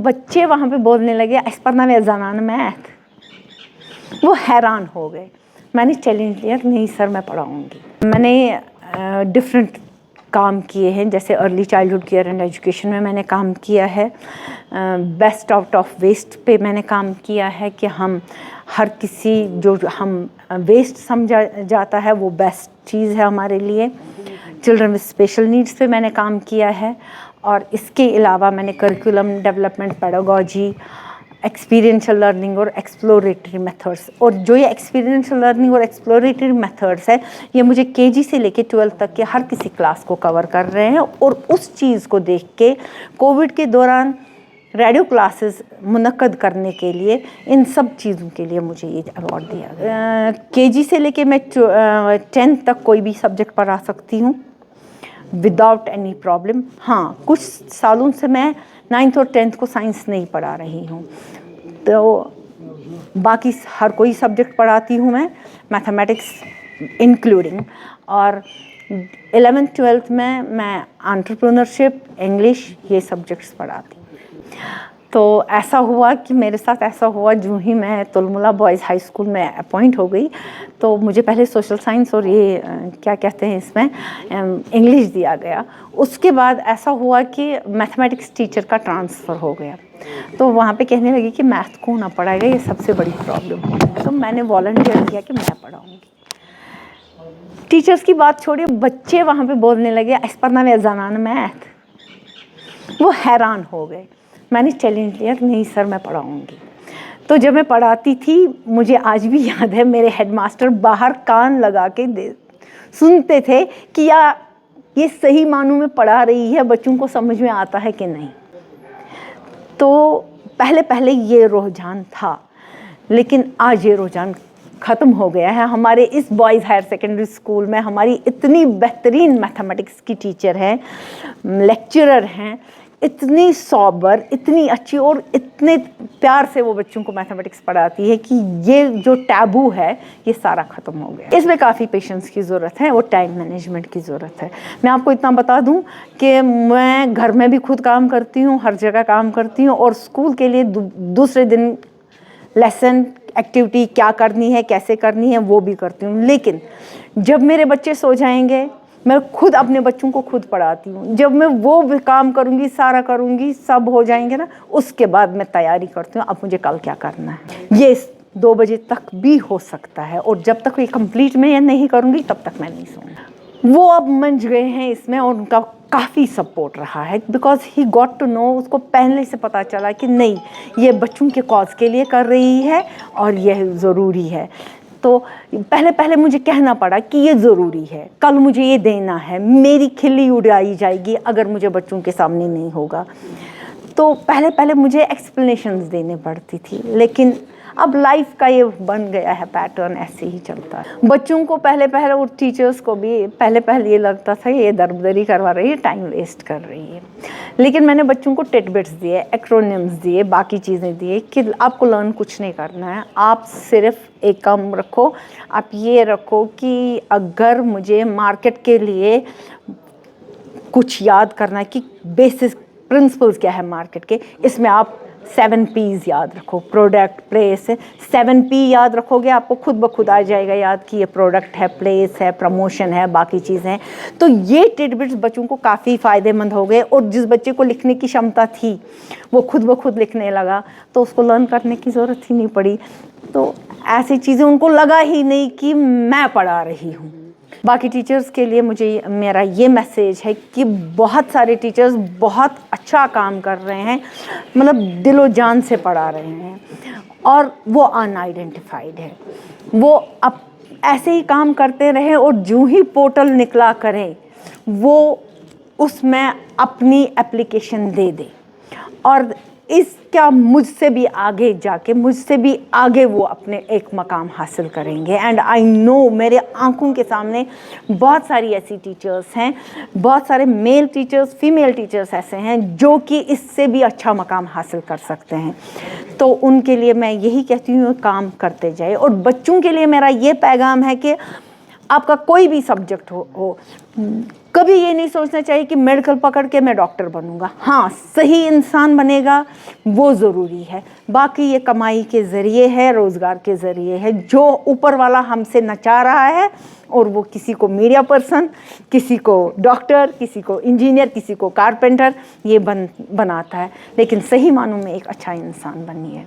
बच्चे वहाँ पे बोलने लगे इस पर ना वे ज़नान मैथ, वो हैरान हो गए। मैंने चैलेंज लिया कि नहीं सर मैं पढ़ाऊँगी। मैंने डिफरेंट काम किए हैं, जैसे early childhood care and education में मैंने काम किया है, बेस्ट आउट ऑफ वेस्ट पे मैंने काम किया है कि हम हर किसी जो हम वेस्ट समझा जाता है वो बेस्ट चीज़ है हमारे लिए। चिल्ड्रन विद स्पेशल नीड्स पे मैंने काम किया है, और इसके अलावा मैंने curriculum development, pedagogy, experiential learning और एक्सप्लोरेटरी मेथड्स, और जो ये एक्सपीरियंशियल लर्निंग और एक्सप्लोरेटरी मेथड्स है ये मुझे केजी से लेके 12 तक के हर किसी क्लास को कवर कर रहे हैं। और उस चीज़ को देख के कोविड के दौरान रेडियो क्लासेस मुनक्कद करने के लिए इन सब चीज़ों के लिए मुझे ये अवार्ड दिया गया। केजी से लेके मैं 10th तक कोई भी सब्जेक्ट पढ़ा सकती हूँ विदाउट एनी प्रॉब्लम। हाँ, कुछ सालों से मैं 9th और 10th को साइंस नहीं पढ़ा रही हूँ, तो बाकी हर कोई सब्जेक्ट पढ़ाती हूँ मैं, मैथमेटिक्स इंक्लूडिंग। और 11th 12th में मैं एंटरप्रेन्योरशिप, इंग्लिश, ये सब्जेक्ट्स पढ़ाती हूँ। तो ऐसा हुआ कि मेरे साथ ऐसा हुआ, जो ही मैं तुलमुला बॉयज़ हाई स्कूल में अपॉइंट हो गई तो मुझे पहले सोशल साइंस और ये क्या कहते हैं इसमें इंग्लिश दिया गया। उसके बाद ऐसा हुआ कि मैथमेटिक्स टीचर का ट्रांसफ़र हो गया, तो वहाँ पे कहने लगी कि मैथ को ना पढ़ाएगा, ये सबसे बड़ी प्रॉब्लम है। तो मैंने वॉलंटियर किया कि मैं पढ़ाऊँगी। टीचर्स की बात छोड़िए, बच्चे वहाँ पे बोलने लगे इस पर ना वे ज़नान मैथ, वो हैरान हो गए। मैंने चैलेंज लिया कि नहीं सर मैं पढ़ाऊँगी। तो जब मैं पढ़ाती थी, मुझे आज भी याद है, मेरे हेडमास्टर बाहर कान लगा के सुनते थे कि या ये सही मानों में पढ़ा रही है, बच्चों को समझ में आता है कि नहीं। तो पहले पहले ये रुझान था, लेकिन आज ये रुझान ख़त्म हो गया है। हमारे इस बॉयज़ हायर सेकेंडरी स्कूल में हमारी इतनी बेहतरीन मैथमेटिक्स की टीचर हैं, लेक्चरर हैं, इतनी सॉबर, इतनी अच्छी और इतने प्यार से वो बच्चों को मैथमेटिक्स पढ़ाती है कि ये जो टैबू है ये सारा ख़त्म हो गया। इसमें काफ़ी पेशेंस की ज़रूरत है और टाइम मैनेजमेंट की ज़रूरत है। मैं आपको इतना बता दूं कि मैं घर में भी खुद काम करती हूँ, हर जगह काम करती हूँ, और स्कूल के लिए दूसरे दिन लेसन एक्टिविटी क्या करनी है, कैसे करनी है, वो भी करती हूँ। लेकिन जब मेरे बच्चे सो जाएंगे, मैं खुद अपने बच्चों को खुद पढ़ाती हूँ। जब मैं वो भी काम करूँगी, सारा करूँगी, सब हो जाएंगे ना, उसके बाद मैं तैयारी करती हूँ अब मुझे कल क्या करना है। ये 2 बजे तक भी हो सकता है, और जब तक ये कंप्लीट मैं नहीं करूँगी तब तक मैं नहीं सोऊंगी। वो अब मंझ गए हैं इसमें, और उनका काफ़ी सपोर्ट रहा है, because he got to know, उसको पहले से पता चला कि नहीं ये बच्चों के कॉज के लिए कर रही है और यह ज़रूरी है। तो पहले पहले मुझे कहना पड़ा कि ये ज़रूरी है, कल मुझे ये देना है, मेरी खिल्ली उड़ाई जाएगी अगर मुझे बच्चों के सामने नहीं होगा। तो पहले पहले मुझे एक्सप्लेनेशंस देने पड़ती थी, लेकिन अब लाइफ का ये बन गया है पैटर्न, ऐसे ही चलता है। बच्चों को पहले पहले और टीचर्स को भी पहले पहले ये लगता था ये दरबदरी करवा रही है, टाइम वेस्ट कर रही है। लेकिन मैंने बच्चों को टिटबिट्स दिए, एक्रोनिम्स दिए, बाकी चीज़ें दिए कि आपको लर्न कुछ नहीं करना है, आप सिर्फ एक काम रखो, आप ये रखो कि अगर मुझे मार्केट के लिए कुछ याद करना है कि बेसिक प्रिंसिपल्स क्या है मार्केट के, इसमें आप 7 P's याद रखो, प्रोडक्ट, प्लेस। 7 P याद रखोगे आपको खुद ब खुद आ जाएगा याद कि ये प्रोडक्ट है, प्लेस है, प्रमोशन है, बाकी चीज़ें हैं। तो ये टिडबिट्स बच्चों को काफ़ी फ़ायदेमंद हो गए, और जिस बच्चे को लिखने की क्षमता थी वो खुद ब खुद लिखने लगा, तो उसको लर्न करने की ज़रूरत ही नहीं पड़ी। तो ऐसी चीज़ें उनको लगा ही नहीं कि मैं पढ़ा रही हूँ। बाकी टीचर्स के लिए मुझे मेरा ये मैसेज है कि बहुत सारे टीचर्स बहुत अच्छा काम कर रहे हैं, मतलब दिलो जान से पढ़ा रहे हैं, और वो अनआइडेंटिफाइड है। वो अब ऐसे ही काम करते रहें, और जो ही पोर्टल निकला करें वो उसमें अपनी एप्लीकेशन दे दें, और इसका मुझसे भी आगे जाके, मुझसे भी आगे वो अपने एक मकाम हासिल करेंगे। एंड आई नो, मेरे आंखों के सामने बहुत सारी ऐसी टीचर्स हैं, बहुत सारे मेल टीचर्स, फीमेल टीचर्स ऐसे हैं जो कि इससे भी अच्छा मकाम हासिल कर सकते हैं। तो उनके लिए मैं यही कहती हूँ काम करते जाए। और बच्चों के लिए मेरा ये पैगाम है कि आपका कोई भी सब्जेक्ट हो, कभी ये नहीं सोचना चाहिए कि मेडिकल पकड़ के मैं डॉक्टर बनूंगा। हाँ, सही इंसान बनेगा वो ज़रूरी है, बाकी ये कमाई के ज़रिए है, रोज़गार के ज़रिए है, जो ऊपर वाला हमसे नचा रहा है, और वो किसी को मीडिया पर्सन, किसी को डॉक्टर, किसी को इंजीनियर, किसी को कारपेंटर ये बनाता है। लेकिन सही मानों में एक अच्छा इंसान बनिए।